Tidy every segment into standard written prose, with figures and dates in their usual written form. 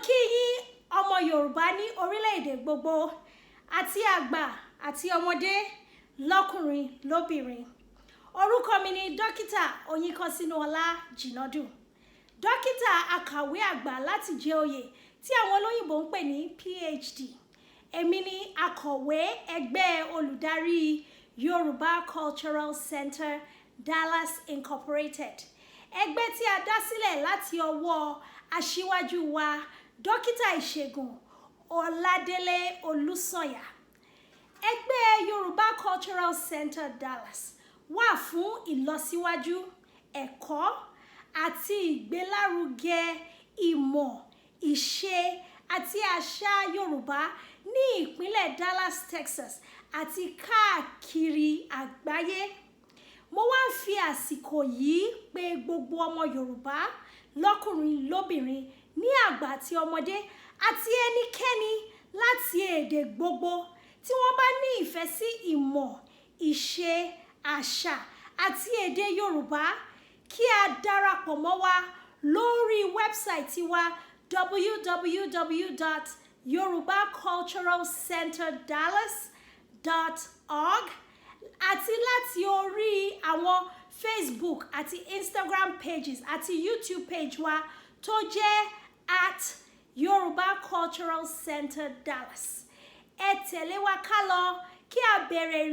kí yín ọmọ Yorùbá ní orílẹ̀-èdè gbogbo àti àgbà àti ọmọdé lọ́kùnrin lóbìnrin. Orúkọ mi ni dókítà Oyinkansinuola Jinadu. Dókítà akàwé àgbà láti jẹ́ oyè tí àwọn olóyìnbó ń pè ní PhD. Èmi ni akọ̀wé ẹgbẹ́ olùdarí Yorùbá Cultural Center Dallas Incorporated. Ẹgbẹ́ tí a dá sílẹ̀ láti ọwọ́ aṣíwájú wa dókítà ìṣègùn Ọládélé Olúsànyà. Ẹgbẹ́ Yorùbá Cultural Center Dallas wà fún ìlọsíwájú ẹ̀kọ́ àti ìgbélárugẹ ìmọ̀, ìṣe àti àṣà Yorùbá ní ìpínlẹ̀ Dallas, Texas àti káàkiri àgbáyé. Mo wá ń fi àsìkò yìí pè gbogbo ọmọ Yorùbá lọ́kùnrin lóbìnrin ní àgbà àti ọmọdé àti ẹnikẹ́ni láti èdè gbogbo tí wọ́n bá ní ìfẹ́ sí ìmọ̀, ìṣe, àṣà àti èdè Yorùbá kí a darapọ̀ mọ́ wa lórí wẹ́bsáìtì wa www.yorubaculturalcenterdallas.org àti láti orí àwọn Facebook àti Instagram pages àti YouTube page wa tó jẹ́ @Yoruba Cultural Center Dallas. Ẹ tẹ̀lé wa ká lọ kí a bẹ̀rẹ̀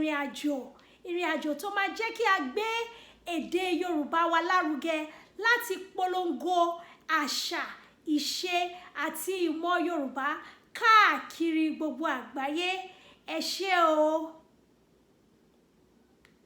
ìrìn àjò tó máa jẹ́ kí a gbé èdè Yorùbá wa lárugẹ láti polongo àṣà, ìṣe àti ìmọ̀ Yorùbá káàkiri gbogbo àgbáyé. Ẹ ṣé o.